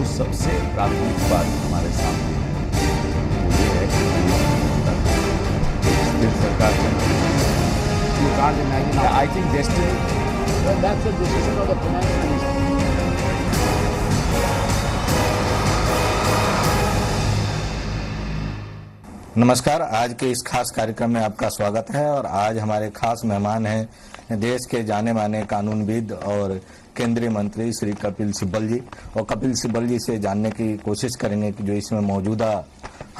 सबसे प्राथमिक बात हमारे सामने है वो ये है कि स्थिर सरकार चल You can't imagine. I think destiny Well, that's the decision of the finance minister. नमस्कार। आज के इस खास कार्यक्रम में आपका स्वागत है और आज हमारे खास मेहमान हैं देश के जाने माने कानूनविद और केंद्रीय मंत्री श्री कपिल सिब्बल जी। और कपिल सिब्बल जी से जानने की कोशिश करेंगे कि जो इसमें मौजूदा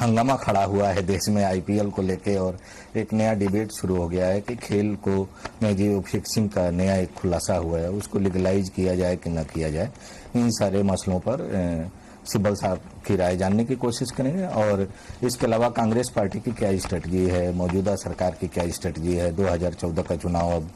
हंगामा खड़ा हुआ है देश में आईपीएल को लेके और एक नया डिबेट शुरू हो गया है कि खेल को में जो फिक्सिंग का नया एक खुलासा हुआ है उसको लीगलाइज किया जाए कि न किया जाए, इन सारे मसलों पर सिब्बल साहब की राय जानने की कोशिश करेंगे। और इसके अलावा कांग्रेस पार्टी की क्या स्ट्रेटजी है, मौजूदा सरकार की क्या स्ट्रेटजी है, 2014 का चुनाव अब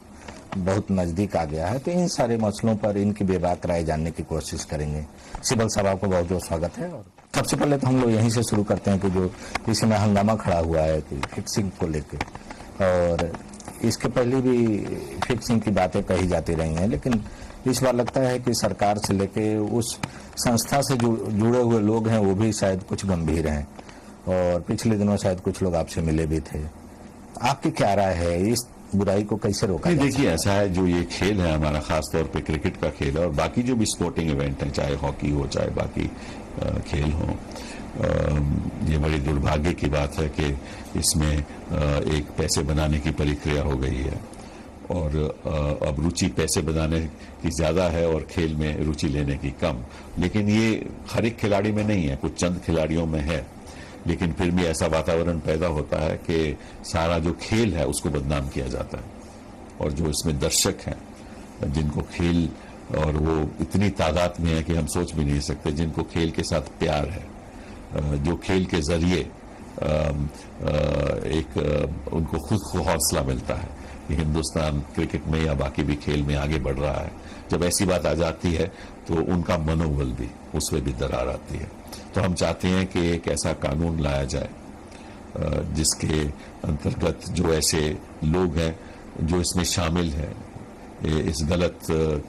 बहुत नजदीक आ गया है, तो इन सारे मसलों पर इनकी बेबाक राय जानने की कोशिश करेंगे। सिब्बल साहब आपको बहुत बहुत स्वागत है। और सबसे पहले तो हम लोग यहीं से शुरू करते हैं कि जो इसमें हंगामा खड़ा हुआ है कि फिक्सिंग को लेकर, और इसके पहले भी फिक्सिंग की बातें कही जाती रही हैं, लेकिन इस बार लगता है कि सरकार से लेके उस संस्था से जुड़े हुए लोग हैं वो भी शायद कुछ गंभीर हैं, और पिछले दिनों शायद कुछ लोग आपसे मिले भी थे। आपकी क्या राय है, इस बुराई को कैसे रोका जाए? देखिए, ऐसा है, जो ये खेल है हमारा, खास तौर पे क्रिकेट का खेल है और बाकी जो भी स्पोर्टिंग इवेंट है, चाहे हॉकी हो चाहे बाकी खेल हो, ये बड़ी दुर्भाग्य की बात है कि इसमें एक पैसे बनाने की प्रक्रिया हो गई है और अब रुचि पैसे बनाने की ज्यादा है और खेल में रुचि लेने की कम। लेकिन ये हर एक खिलाड़ी में नहीं है, कुछ चंद खिलाड़ियों में है, लेकिन फिर भी ऐसा वातावरण पैदा होता है कि सारा जो खेल है उसको बदनाम किया जाता है। और जो इसमें दर्शक हैं जिनको खेल, और वो इतनी तादाद में है कि हम सोच भी नहीं सकते, जिनको खेल के साथ प्यार है, जो खेल के जरिए एक उनको खुद को हौसला मिलता है कि हिंदुस्तान क्रिकेट में या बाकी भी खेल में आगे बढ़ रहा है, जब ऐसी बात आ जाती है तो उनका मनोबल भी, उसमें भी दरार आती है। तो हम चाहते हैं कि एक ऐसा कानून लाया जाए जिसके अंतर्गत जो ऐसे लोग हैं जो इसमें शामिल हैं, इस गलत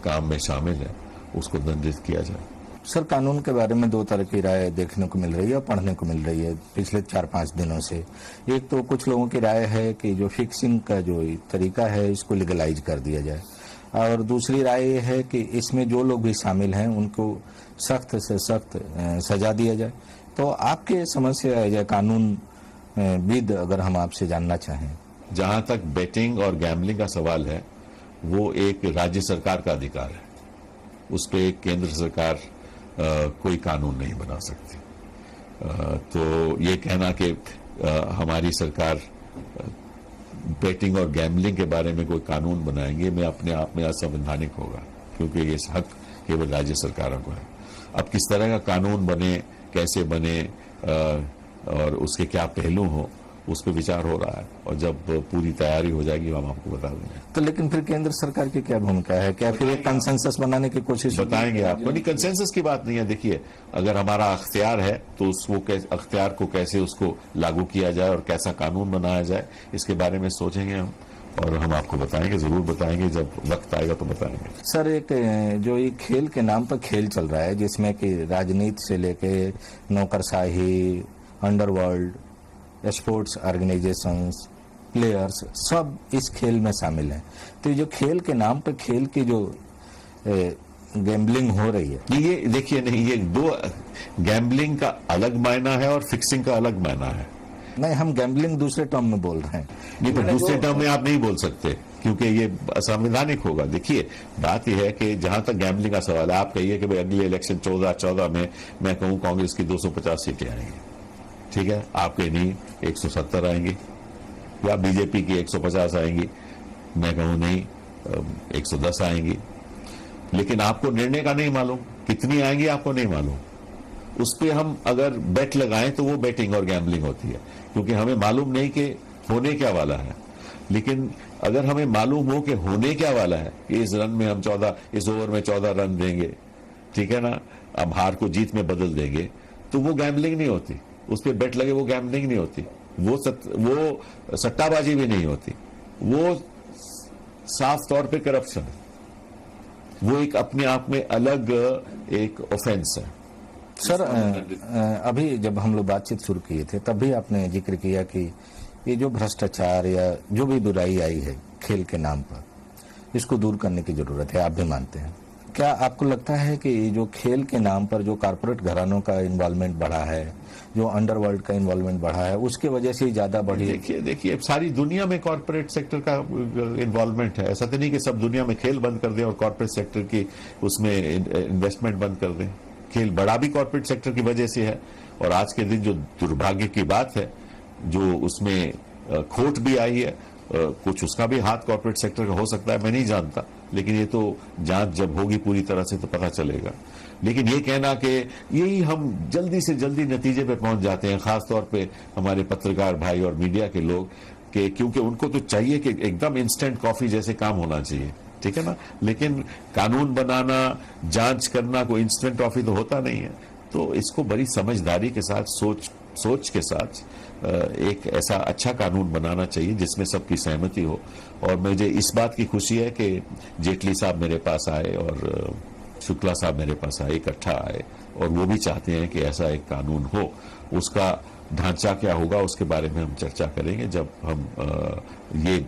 काम में शामिल है, उसको दंडित किया जाए। सर, कानून के बारे में दो तरह की राय देखने को मिल रही है और पढ़ने को मिल रही है पिछले 4-5 दिनों से। एक तो कुछ लोगों की राय है कि जो फिक्सिंग का जो तरीका है इसको लीगलाइज कर दिया जाए, और दूसरी राय ये है कि इसमें जो लोग भी शामिल हैं उनको सख्त से सख्त सजा दिया जाए। तो आपके समझ से एज ए कानून विद अगर हम आपसे जानना चाहें, जहां तक बेटिंग और गैम्बलिंग का सवाल है वो एक राज्य सरकार का अधिकार है, उस पर एक केंद्र सरकार कोई कानून नहीं बना सकती। तो ये कहना कि हमारी सरकार बेटिंग और गैम्बलिंग के बारे में कोई कानून बनाएंगे, मैं अपने आप में असंवैधानिक होगा, क्योंकि ये हक केवल राज्य सरकारों को है। अब किस तरह का कानून बने, कैसे बने और उसके क्या पहलू हो, उस पर विचार हो रहा है, और जब पूरी तैयारी हो जाएगी हम आपको बता देंगे। तो लेकिन फिर केंद्र सरकार की क्या भूमिका है? क्या फिर एक कंसेंसस बनाने की कोशिश बताएंगे आपको? नहीं, कंसेंसस की बात नहीं है। देखिए, अगर हमारा अख्तियार है तो उसको अख्तियार को कैसे उसको लागू किया जाए और कैसा कानून बनाया जाए, इसके बारे में सोचेंगे हम, और हम आपको बताएंगे, जरूर बताएंगे, जब वक्त आएगा तो बताएंगे। सर, एक जो ये खेल के नाम पर खेल चल रहा है जिसमें कि राजनीति से लेके नौकरशाही, अंडरवर्ल्ड, स्पोर्ट्स ऑर्गेनाइजेशंस, प्लेयर्स, सब इस खेल में शामिल हैं। तो ये जो खेल के नाम पे खेल की जो गैम्बलिंग हो रही है, ये देखिए, नहीं, ये दो, गैम्बलिंग का अलग मायना है और फिक्सिंग का अलग मायना है। नहीं, हम गैम्बलिंग दूसरे टर्म में बोल रहे हैं। नहीं, तो दूसरे टर्म में आप नहीं बोल सकते क्योंकि ये असंवैधानिक होगा। देखिए, बात यह है कि जहां तक गैम्बलिंग का सवाल है, आप कहिए कि भाई अगले इलेक्शन 14 में मैं कहूं कांग्रेस की 250 सीटें आएंगी, ठीक है, आपके नहीं 170 आएंगी, या बीजेपी की 150 आएंगी, मैं कहूं नहीं 110 आएंगी, लेकिन आपको निर्णय का नहीं मालूम, कितनी आएंगी आपको नहीं मालूम। उस पर हम अगर बेट लगाएं तो वो बेटिंग और गैम्बलिंग होती है, क्योंकि हमें मालूम नहीं कि होने क्या वाला है। लेकिन अगर हमें मालूम हो कि होने क्या वाला है, कि इस रन में हम 14, इस ओवर में 14 रन देंगे, ठीक है ना, अब हार को जीत में बदल देंगे, तो वो गैम्बलिंग नहीं होती। उस पर बेट लगे वो गैम्बलिंग नहीं होती, वो सट्टाबाजी भी नहीं होती, वो साफ तौर पे करप्शन है, वो एक अपने आप में अलग एक ऑफेंस है। सर अभी जब हम लोग बातचीत शुरू किए थे तब भी आपने जिक्र किया कि ये जो भ्रष्टाचार या जो भी बुराई आई है खेल के नाम पर, इसको दूर करने की जरूरत है, आप भी मानते हैं। क्या आपको लगता है कि ये जो खेल के नाम पर जो कॉर्पोरेट घरानों का इन्वॉल्वमेंट बढ़ा है, जो अंडरवर्ल्ड का इन्वॉल्वमेंट बढ़ा है, उसकी वजह से ज्यादा बढ़ी? देखिए सारी दुनिया में कॉर्पोरेट सेक्टर का इन्वॉल्वमेंट है। ऐसा तो नहीं कि सब दुनिया में खेल बंद कर दें और कॉर्पोरेट सेक्टर की उसमें इन्वेस्टमेंट बंद कर दें। खेल बड़ा भी कॉर्पोरेट सेक्टर की वजह से है, और आज के दिन जो दुर्भाग्य की बात है, जो उसमें खोट भी आई है, कुछ उसका भी हाथ कॉर्पोरेट सेक्टर का हो सकता है, मैं नहीं जानता, लेकिन ये तो जांच जब होगी पूरी तरह से तो पता चलेगा। लेकिन ये कहना कि यही हम जल्दी से जल्दी नतीजे पे पहुंच जाते हैं, खासतौर पे हमारे पत्रकार भाई और मीडिया के लोग, कि क्योंकि उनको तो चाहिए कि एकदम इंस्टेंट कॉफी जैसे काम होना चाहिए, ठीक है ना। लेकिन कानून बनाना, जांच करना कोई इंस्टेंट कॉफी तो होता नहीं है। तो इसको बड़ी समझदारी के साथ, सोच के साथ एक ऐसा अच्छा कानून बनाना चाहिए जिसमें सबकी सहमति हो। और मुझे इस बात की खुशी है कि जेटली साहब मेरे पास आए और शुक्ला साहब मेरे पास आए, इकट्ठा आए, और वो भी चाहते हैं कि ऐसा एक कानून हो। उसका ढांचा क्या होगा उसके बारे में हम चर्चा करेंगे जब हम ये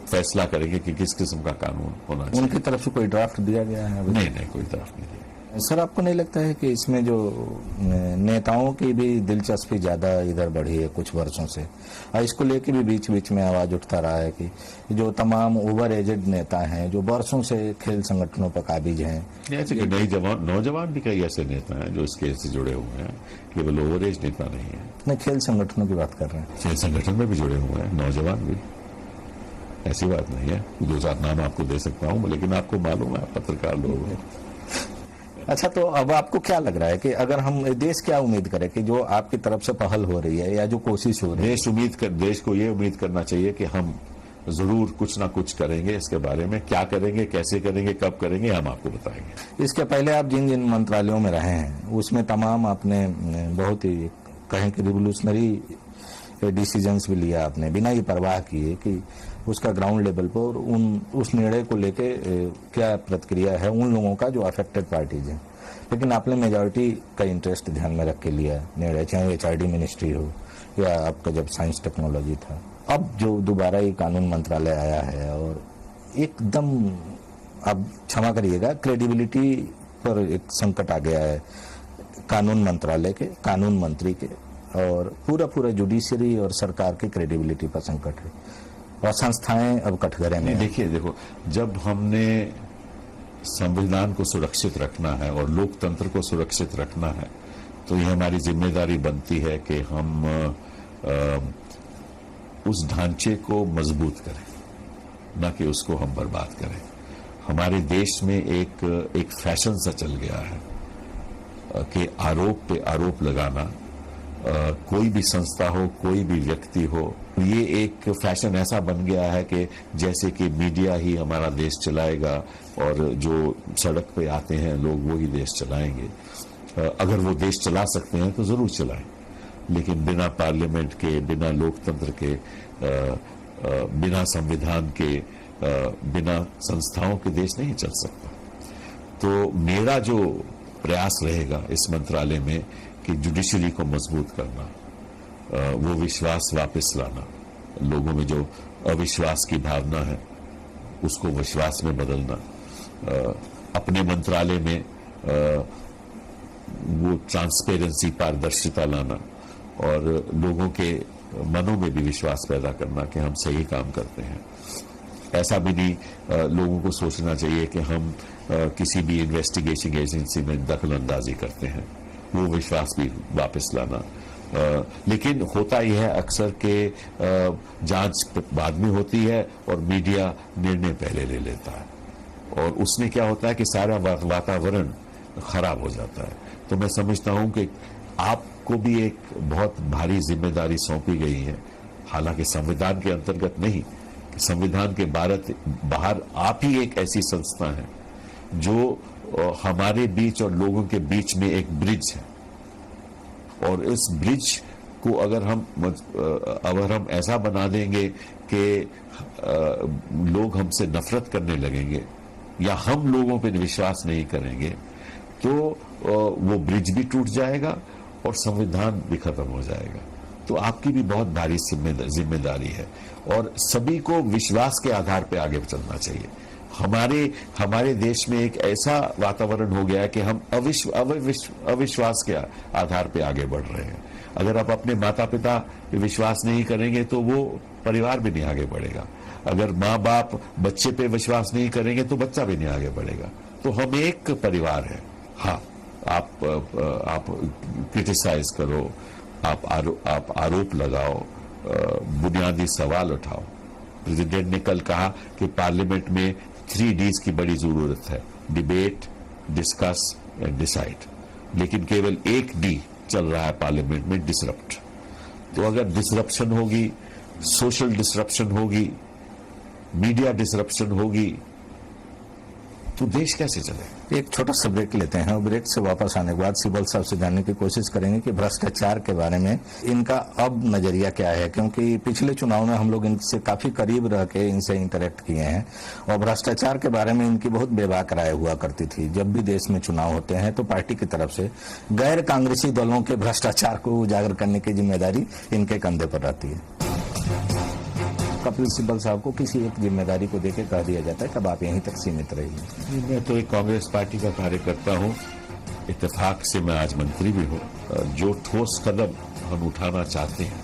फैसला करेंगे कि किस किस्म का कानून होना चाहिए। उनकी तरफ से कोई ड्राफ्ट दिया गया है? नहीं, कोई ड्राफ्ट नहीं दिया। सर, आपको नहीं लगता है कि इसमें जो नेताओं की भी दिलचस्पी ज्यादा इधर बढ़ी है कुछ वर्षों से, और इसको लेके भी बीच बीच में आवाज उठता रहा है कि जो तमाम ओवर एजेड नेता हैं जो वर्षों से खेल संगठनों पर काबिज हैं, ऐसे कि नौजवान भी कई ऐसे नेता हैं जो इस खेल से जुड़े हुए हैं, केवल ओवर एज नेता नहीं है। नहीं, खेल संगठनों की बात कर रहे हैं। खेल संगठन में भी जुड़े हुए हैं नौजवान भी, ऐसी बात नहीं है। 2-4 नाम आपको दे सकता हूं, लेकिन आपको मालूम है, पत्रकार लोग हैं। अच्छा, तो अब आपको क्या लग रहा है कि अगर हम देश क्या उम्मीद करे कि जो आपकी तरफ से पहल हो रही है या जो कोशिश हो रही है? देश को ये उम्मीद करना चाहिए कि हम जरूर कुछ ना कुछ करेंगे। इसके बारे में क्या करेंगे, कैसे करेंगे, कब करेंगे, हम आपको बताएंगे। इसके पहले आप जिन जिन मंत्रालयों में रहे हैं उसमें तमाम आपने बहुत ही कहें कि रिवोल्यूशनरी डिसीजंस भी लिया आपने, बिना ये परवाह किए कि उसका ग्राउंड लेवल पर उस निर्णय को लेके क्या प्रतिक्रिया है उन लोगों का जो अफेक्टेड पार्टीज हैं। लेकिन आपने मेजॉरिटी का इंटरेस्ट ध्यान में रख के लिया निर्णय, चाहे HRD मिनिस्ट्री हो या आपका जब साइंस टेक्नोलॉजी था। अब जो दोबारा ये कानून मंत्रालय आया है और एकदम, अब क्षमा करिएगा, क्रेडिबिलिटी पर एक संकट आ गया है कानून मंत्रालय के, कानून मंत्री के, और पूरा जुडिशरी और सरकार की क्रेडिबिलिटी पर संकट है, और संस्थाएं अब कठघरे में। देखो, जब हमने संविधान को सुरक्षित रखना है और लोकतंत्र को सुरक्षित रखना है, तो ये हमारी जिम्मेदारी बनती है कि हम उस ढांचे को मजबूत करें, न कि उसको हम बर्बाद करें। हमारे देश में एक फैशन सा चल गया है कि आरोप पे आरोप लगाना, कोई भी संस्था हो, कोई भी व्यक्ति हो, ये एक फैशन ऐसा बन गया है कि जैसे कि मीडिया ही हमारा देश चलाएगा और जो सड़क पे आते हैं लोग वो ही देश चलाएंगे। अगर वो देश चला सकते हैं तो जरूर चलाएं, लेकिन बिना पार्लियामेंट के, बिना लोकतंत्र के, बिना संविधान के, बिना संस्थाओं के देश नहीं चल सकता। तो मेरा जो प्रयास रहेगा इस मंत्रालय में कि जुडिशरी को मजबूत करना, वो विश्वास वापस लाना, लोगों में जो अविश्वास की भावना है उसको विश्वास में बदलना, अपने मंत्रालय में वो ट्रांसपेरेंसी, पारदर्शिता लाना, और लोगों के मनों में भी विश्वास पैदा करना कि हम सही काम करते हैं। ऐसा भी नहीं लोगों को सोचना चाहिए कि हम किसी भी इन्वेस्टिगेशन एजेंसी में दखल अंदाजी करते हैं, वो विश्वास भी वापस लाना। लेकिन होता यह है अक्सर के जांच बाद में होती है और मीडिया निर्णय पहले ले लेता है, और उसमें क्या होता है कि सारा वातावरण खराब हो जाता है। तो मैं समझता हूं कि आपको भी एक बहुत भारी जिम्मेदारी सौंपी गई है, हालांकि संविधान के अंतर्गत नहीं, संविधान के बाहर आप ही एक ऐसी संस्था है जो हमारे बीच और लोगों के बीच में एक ब्रिज है, और इस ब्रिज को अगर हम ऐसा बना देंगे कि लोग हमसे नफरत करने लगेंगे या हम लोगों पर विश्वास नहीं करेंगे, तो वो ब्रिज भी टूट जाएगा और संविधान भी खत्म हो जाएगा। तो आपकी भी बहुत भारी जिम्मेदारी है और सभी को विश्वास के आधार पर आगे चलना चाहिए। हमारे देश में एक ऐसा वातावरण हो गया है कि हम अविश्वास के आधार पर आगे बढ़ रहे हैं। अगर आप अपने माता पिता पे विश्वास नहीं करेंगे तो वो परिवार भी नहीं आगे बढ़ेगा। अगर माँ बाप बच्चे पे विश्वास नहीं करेंगे तो बच्चा भी नहीं आगे बढ़ेगा। तो हम एक परिवार है। हाँ, आप क्रिटिसाइज करो, आप आरोप लगाओ, बुनियादी सवाल उठाओ। प्रेसिडेंट ने कल कहा कि पार्लियामेंट में 3Ds की बड़ी जरूरत है, डिबेट, डिस्कस एंड डिसाइड। लेकिन केवल एक D चल रहा है पार्लियामेंट में, डिसरप्ट। तो अगर डिसरप्शन होगी, सोशल डिसरप्शन होगी, मीडिया डिसरप्शन होगी, तो देश कैसे चले? एक छोटा सा ब्रेक लेते हैं और ब्रेक से वापस आने के बाद सिब्बल साहब से जानने की कोशिश करेंगे कि भ्रष्टाचार के बारे में इनका अब नजरिया क्या है, क्योंकि पिछले चुनाव में हम लोग इनसे काफी करीब रह के इनसे इंटरेक्ट किए हैं और भ्रष्टाचार के बारे में इनकी बहुत बेबाक राय हुआ करती थी। जब भी देश में चुनाव होते हैं तो पार्टी की तरफ से गैर कांग्रेसी दलों के भ्रष्टाचार को उजागर करने की जिम्मेदारी इनके कंधे पर रहती है। कपिल सिब्बल साहब को किसी एक जिम्मेदारी को देकर कह दिया जाता है कि अब आप यहीं तक सीमित रहिए। मैं तो एक कांग्रेस पार्टी का कार्यकर्ता हूं, इत्तेफाक से मैं आज मंत्री भी हूं। जो ठोस कदम हम उठाना चाहते हैं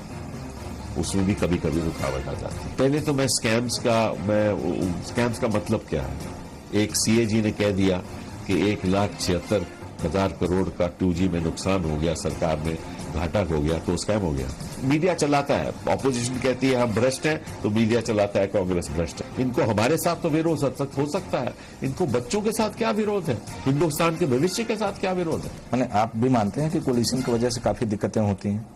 उसमें भी कभी कभी रुकावट आ जाती है। पहले तो स्कैम्स का मतलब क्या है? एक CAG ने कह दिया कि 1,76,000 करोड़ का 2G में नुकसान हो गया, सरकार में घाटा हो गया, तो स्कैम हो गया। मीडिया चलाता है, ऑपोजिशन कहती है हम भ्रष्ट हैं, तो मीडिया चलाता है कांग्रेस भ्रष्ट है। इनको हमारे साथ तो विरोध हो सकता है, इनको बच्चों के साथ क्या विरोध है? हिंदुस्तान के भविष्य के साथ क्या विरोध है? माने आप भी मानते हैं कि कोलिशन की वजह से काफी दिक्कतें होती हैं?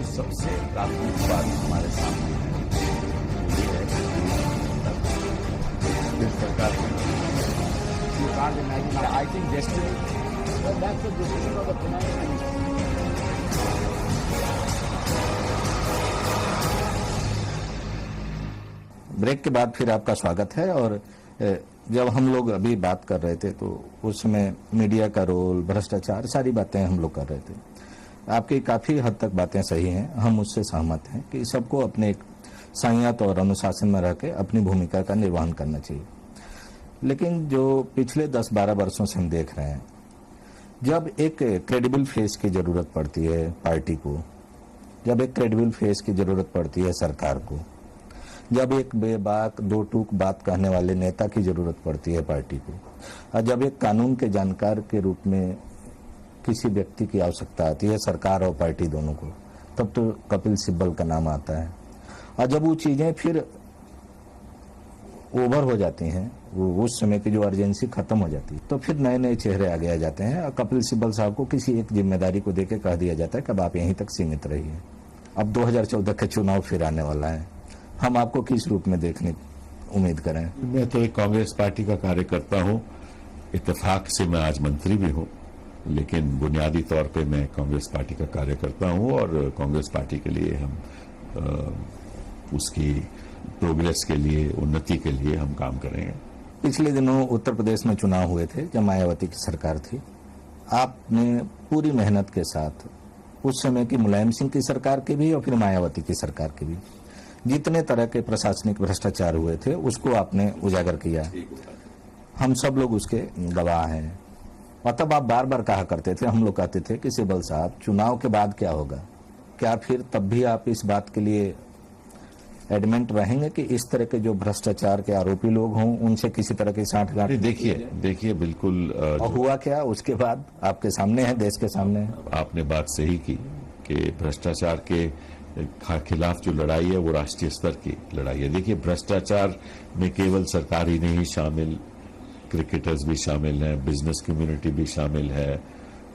सबसे प्राथमिक बात हमारे सामने है ये है कि सरकार You can't imagine. I think destiny, well, that's the decision of the finance minister. Break के बाद फिर आपका स्वागत है। और जब हम लोग अभी बात कर रहे थे तो उसमें मीडिया का रोल, भ्रष्टाचार, सारी बातें हम लोग कर रहे थे। आपकी काफी हद तक बातें सही हैं, हम उससे सहमत हैं कि सबको अपने एक संयत और अनुशासन में रह के अपनी भूमिका का निर्वहन करना चाहिए। लेकिन जो पिछले 10-12 वर्षों से हम देख रहे हैं, जब एक क्रेडिबल फेस की जरूरत पड़ती है पार्टी को, जब एक क्रेडिबल फेस की जरूरत पड़ती है सरकार को, जब एक बेबाक दो टूक बात कहने वाले नेता की जरूरत पड़ती है पार्टी को, और जब एक कानून के जानकार के रूप में किसी व्यक्ति की आवश्यकता आती है सरकार और पार्टी दोनों को, तब तो कपिल सिब्बल का नाम आता है। और जब वो चीजें फिर ओवर हो जाती हैं, वो उस समय की जो अर्जेंसी खत्म हो जाती है, तो फिर नए नए चेहरे आगे आ जाते हैं और कपिल सिब्बल साहब को किसी एक जिम्मेदारी को देकर कह दिया जाता है कि अब आप यहीं तक सीमित रहिए। अब 2014 के चुनाव फिर आने वाला है, हम आपको किस रूप में देखने उम्मीद करें? मैं तो एक कांग्रेस पार्टी का कार्यकर्ता हूं, इत्तेफाक से मैं आज मंत्री भी हूं, लेकिन बुनियादी तौर पे मैं कांग्रेस पार्टी का कार्यकर्ता हूं और कांग्रेस पार्टी के लिए हम उसकी प्रोग्रेस के लिए, उन्नति के लिए हम काम करेंगे। पिछले दिनों उत्तर प्रदेश में चुनाव हुए थे जब मायावती की सरकार थी। आपने पूरी मेहनत के साथ उस समय की मुलायम सिंह की सरकार के भी और फिर मायावती की सरकार के भी जितने तरह के प्रशासनिक भ्रष्टाचार हुए थे उसको आपने उजागर किया। हम सब लोग उसके गवाह हैं। और तब आप बार बार कहा करते थे, हम लोग कहते थे कि सिब्बल साहब चुनाव के बाद क्या होगा? क्या फिर तब भी आप इस बात के लिए एडमेंट रहेंगे कि इस तरह के जो भ्रष्टाचार के आरोपी लोग हों उनसे किसी तरह की साठगांठ? देखिए बिल्कुल। और हुआ क्या उसके बाद? आपके सामने है, देश के सामने है। आपने बात सही की कि भ्रष्टाचार के खिलाफ जो लड़ाई है वो राष्ट्रीय स्तर की लड़ाई है। देखिए, भ्रष्टाचार में केवल सरकार ही नहीं शामिल, क्रिकेटर्स भी शामिल हैं, बिजनेस कम्युनिटी भी शामिल है,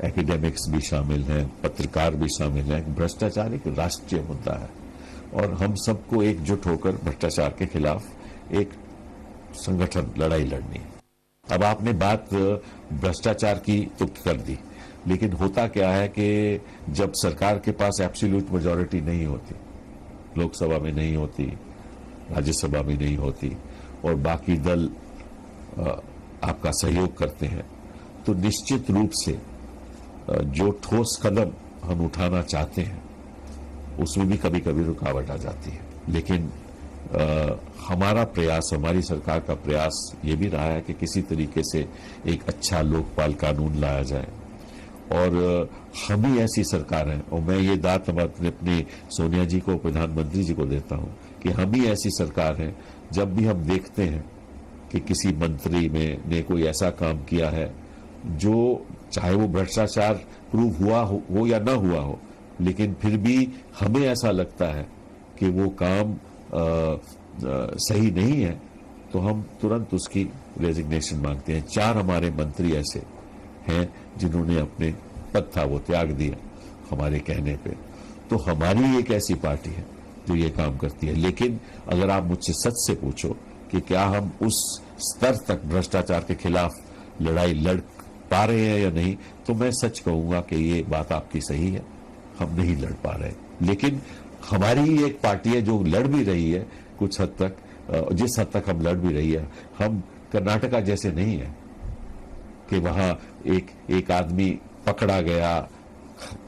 एकेडमिक्स भी शामिल हैं, पत्रकार भी शामिल हैं। भ्रष्टाचार एक राष्ट्रीय मुद्दा है और हम सबको एकजुट होकर भ्रष्टाचार के खिलाफ एक संगठन लड़ाई लड़नी है। अब आपने बात भ्रष्टाचार की तो कर दी, लेकिन होता क्या है कि जब सरकार के पास एब्सोल्यूट मेजॉरिटी नहीं होती, लोकसभा में नहीं होती, राज्यसभा में नहीं होती और बाकी दल आपका सहयोग करते हैं, तो निश्चित रूप से जो ठोस कदम हम उठाना चाहते हैं उसमें भी कभी कभी रुकावट आ जाती है। लेकिन हमारा प्रयास, हमारी सरकार का प्रयास ये भी रहा है कि किसी तरीके से एक अच्छा लोकपाल कानून लाया जाए और हम ही ऐसी सरकार है, और मैं ये दात अपनी सोनिया जी को, प्रधानमंत्री जी को देता हूं कि हम ही ऐसी सरकार है, जब भी हम देखते हैं कि किसी मंत्री ने कोई ऐसा काम किया है जो चाहे वो भ्रष्टाचार प्रूव हुआ हो या ना हुआ हो, लेकिन फिर भी हमें ऐसा लगता है कि वो काम सही नहीं है, तो हम तुरंत उसकी रेजिग्नेशन मांगते हैं। 4 हमारे मंत्री ऐसे हैं जिन्होंने अपने पद था वो त्याग दिया हमारे कहने पे। तो हमारी एक ऐसी पार्टी है जो ये काम करती है। लेकिन अगर आप मुझसे सच से पूछो कि क्या हम उस स्तर तक भ्रष्टाचार के खिलाफ लड़ाई लड़ पा रहे हैं या नहीं, तो मैं सच कहूंगा कि ये बात आपकी सही है, हम नहीं लड़ पा रहे। लेकिन हमारी ही एक पार्टी है जो लड़ भी रही है कुछ हद तक, जिस हद तक हम लड़ भी रही है। हम कर्नाटका जैसे नहीं है कि वहां एक आदमी पकड़ा गया,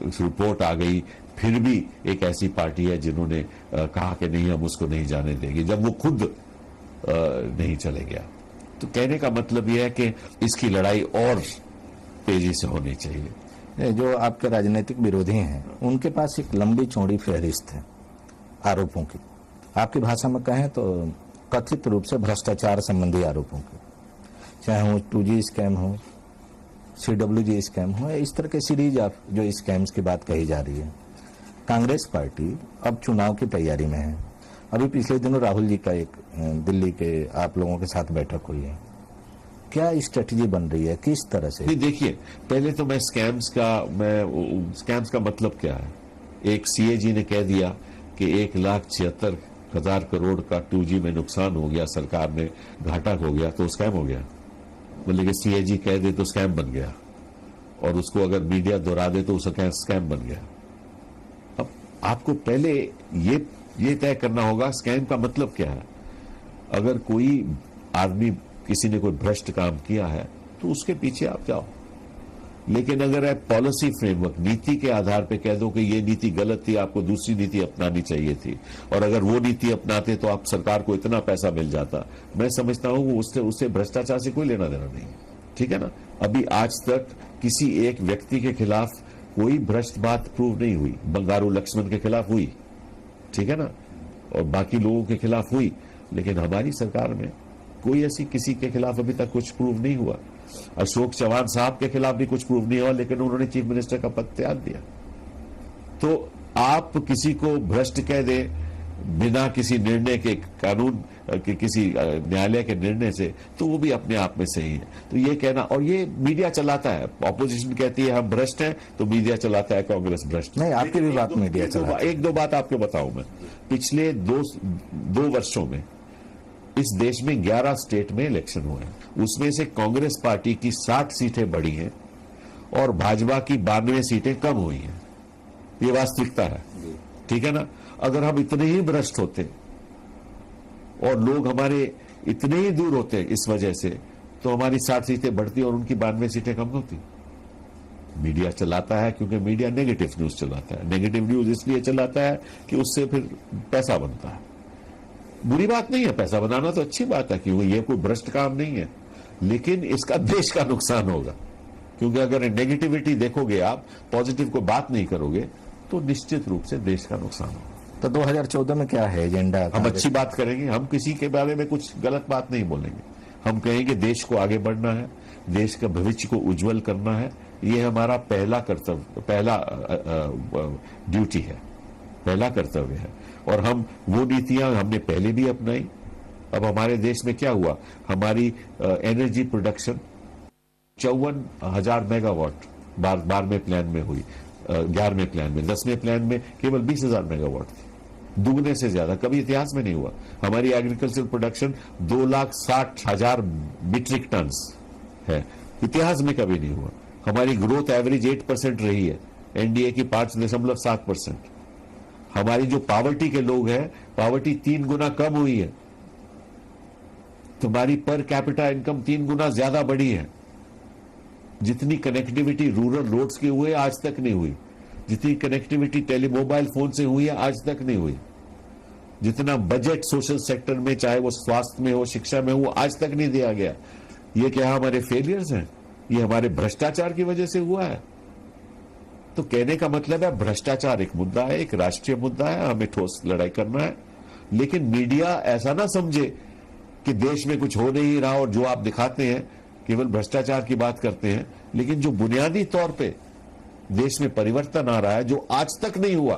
रिपोर्ट आ गई, फिर भी एक ऐसी पार्टी है जिन्होंने कहा कि नहीं हम उसको नहीं जाने देंगे, जब वो खुद नहीं चले गया। तो कहने का मतलब यह है कि इसकी लड़ाई और तेजी से होनी चाहिए। जो आपके राजनीतिक विरोधी हैं उनके पास एक लंबी चौड़ी फहरिस्त है आरोपों की। आपकी भाषा में कहें तो कथित रूप से भ्रष्टाचार संबंधी आरोपों की, चाहे वो 2G स्कैम हो, CWG स्कैम हो, इस तरह के सीरीज ऑफ जो स्कैम्स की बात कही जा रही है। कांग्रेस पार्टी अब चुनाव की तैयारी में है। अभी पिछले दिनों राहुल जी का एक दिल्ली के आप लोगों के साथ बैठक हुई है। क्या स्ट्रेटजी बन रही है, किस तरह से? नहीं, देखिए, पहले तो मैं स्कैम्स का मतलब क्या है। एक CAG ने कह दिया कि 1,76,000 करोड़ का 2G में नुकसान हो गया, सरकार में घाटा हो गया, तो स्कैम हो गया। मतलब कि CAG कह दे तो स्कैम बन गया, और उसको अगर मीडिया दोहरा दे तो उसका स्कैम बन गया। अब आपको पहले ये तय करना होगा स्कैम का मतलब क्या है। अगर कोई आदमी, किसी ने कोई भ्रष्ट काम किया है तो उसके पीछे आप जाओ, लेकिन अगर आप पॉलिसी फ्रेमवर्क, नीति के आधार पे कह दो कि ये नीति गलत थी, आपको दूसरी नीति अपनानी चाहिए थी, और अगर वो नीति अपनाते तो आप सरकार को इतना पैसा मिल जाता, मैं समझता हूं उससे भ्रष्टाचार से कोई लेना देना नहीं। ठीक है ना। अभी आज तक किसी एक व्यक्ति के खिलाफ कोई भ्रष्ट बात प्रूव नहीं हुई। बंगारू लक्ष्मण के खिलाफ हुई, ठीक है ना, और बाकी लोगों के खिलाफ हुई, लेकिन हमारी सरकार में कोई ऐसी किसी के खिलाफ अभी तक कुछ प्रूव नहीं हुआ। अशोक चौहान साहब के खिलाफ भी कुछ प्रूव नहीं हुआ, लेकिन उन्होंने चीफ मिनिस्टर का पद त्याग दिया। तो आप किसी को भ्रष्ट कह दे बिना किसी निर्णय के कानून के किसी न्यायालय के निर्णय से, तो वो भी अपने आप में सही है। तो ये कहना, और ये मीडिया चलाता है, ऑपोजिशन कहती है हम भ्रष्ट हैं, तो मीडिया चलाता है कांग्रेस भ्रष्ट। नहीं, आपकी भी बात मीडिया चलाता है। एक दो बात आपको बताऊं मैं। पिछले दो वर्षों में इस देश में 11 स्टेट में इलेक्शन हुए हैं, उसमें से कांग्रेस पार्टी की 60 सीटें बढ़ी हैं और भाजपा की 92 सीटें कम हुई हैं। ये वास्तविकता है, ठीक है ना। अगर हम इतने ही भ्रष्ट होते और लोग हमारे इतने ही दूर होते इस वजह से, तो हमारी 60 सीटें बढ़ती और उनकी 92 सीटें कम होती। मीडिया चलाता है क्योंकि मीडिया नेगेटिव न्यूज चलाता है। नेगेटिव न्यूज इसलिए चलाता है कि उससे फिर पैसा बनता है। बुरी बात नहीं है, पैसा बनाना तो अच्छी बात है, क्योंकि ये कोई भ्रष्ट काम नहीं है, लेकिन इसका देश का नुकसान होगा। क्योंकि अगर नेगेटिविटी देखोगे आप, पॉजिटिव को बात नहीं करोगे, तो निश्चित रूप से देश का नुकसान होगा। तो 2014 में क्या है एजेंडा? हम अच्छी बात करेंगे, हम किसी के बारे में कुछ गलत बात नहीं बोलेंगे। हम कहेंगे देश को आगे बढ़ना है, देश का भविष्य को उज्जवल करना है। ये हमारा पहला कर्तव्य, पहला ड्यूटी है, पहला कर्तव्य है। और हम वो नीतियां हमने पहले भी अपनाई। अब हमारे देश में क्या हुआ, हमारी एनर्जी प्रोडक्शन 54,000 मेगावाट 12वें प्लान में हुई, 11वें प्लान में, 10वें प्लान में केवल 20,000 मेगावाट थी, दुगने से ज्यादा, कभी इतिहास में नहीं हुआ। हमारी एग्रीकल्चर प्रोडक्शन 2,60,000 मीट्रिक टन है, इतिहास में कभी नहीं हुआ। हमारी ग्रोथ एवरेज 8% रही है, एनडीए की 5.7%। हमारी जो पावर्टी के लोग हैं, पावर्टी 3 गुना कम हुई है। तुम्हारी पर कैपिटा इनकम 3 गुना ज्यादा बढ़ी है। जितनी कनेक्टिविटी रूरल रोड्स की हुई आज तक नहीं हुई, जितनी कनेक्टिविटी टेलीमोबाइल फोन से हुई है आज तक नहीं हुई, जितना बजट सोशल सेक्टर में, चाहे वो स्वास्थ्य में हो, शिक्षा में हो, आज तक नहीं दिया गया। ये क्या हमारे फेलियर्स हैं? ये हमारे भ्रष्टाचार की वजह से हुआ है। तो कहने का मतलब है भ्रष्टाचार एक मुद्दा है, एक राष्ट्रीय मुद्दा है, हमें ठोस लड़ाई करना है। लेकिन मीडिया ऐसा ना समझे कि देश में कुछ हो नहीं रहा और जो आप दिखाते हैं केवल भ्रष्टाचार की बात करते हैं, लेकिन जो बुनियादी तौर पे देश में परिवर्तन आ रहा है, जो आज तक नहीं हुआ,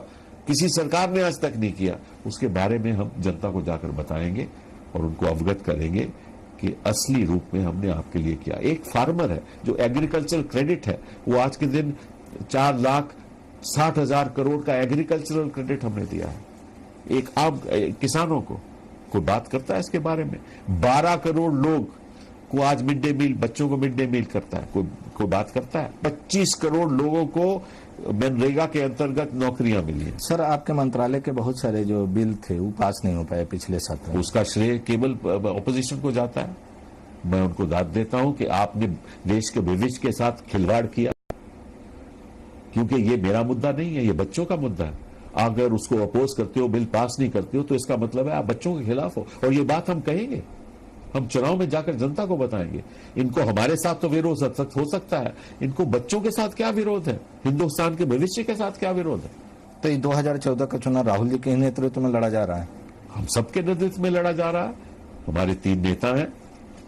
किसी सरकार ने आज तक नहीं किया, उसके बारे में हम जनता को जाकर बताएंगे और उनको अवगत करेंगे कि असली रूप में हमने आपके लिए किया। एक फार्मर है जो एग्रीकल्चर क्रेडिट है, वो आज के दिन 4,60,000 करोड़ का एग्रीकल्चरल क्रेडिट हमने दिया है एक आम किसानों को। कोई बात करता है इसके बारे में? 12 करोड़ लोग को आज मिड डे मील, बच्चों को मिड डे मील करता है, कोई बात करता है? 25 करोड़ लोगों को मनरेगा के अंतर्गत नौकरियां मिली हैं। सर, आपके मंत्रालय के बहुत सारे जो बिल थे वो पास नहीं हो पाए पिछले सत्र में। उसका श्रेय केवल ऑपोजिशन को जाता है। मैं उनको दाद देता हूं कि आपने देश के भविष्य के साथ खिलवाड़ किया, क्योंकि ये मेरा मुद्दा नहीं है, ये बच्चों का मुद्दा है। अगर उसको अपोज करते हो, बिल पास नहीं करते हो, तो इसका मतलब है आप बच्चों के खिलाफ हो। और ये बात हम कहेंगे, हम चुनाव में जाकर जनता को बताएंगे। इनको हमारे साथ तो विरोध हो सकता है, इनको बच्चों के साथ क्या विरोध है, हिंदुस्तान के भविष्य के साथ क्या विरोध है? तो ये 2014 का चुनाव राहुल जी के नेतृत्व में लड़ा जा रहा है, हम सबके नेतृत्व में लड़ा जा रहा है। हमारे 3 नेता हैं,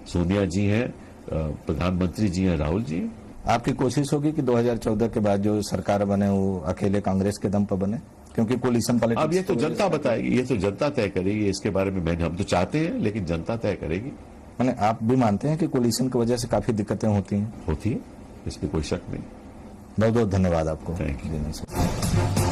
सोनिया जी हैं, प्रधानमंत्री जी हैं, राहुल जी हैं। आपकी कोशिश होगी कि 2014 के बाद जो सरकार बने वो अकेले कांग्रेस के दम पर बने, क्योंकि कोलिशन पॉलिटिक्स अब ये तो जनता बताएगी, ये तो जनता तय करेगी। इसके बारे में हम तो चाहते हैं, लेकिन जनता तय करेगी। मैंने आप भी मानते हैं कि कोलिशन की वजह से काफी दिक्कतें होती हैं? होती है, इसमें कोई शक नहीं। बहुत बहुत धन्यवाद आपको। Thank you.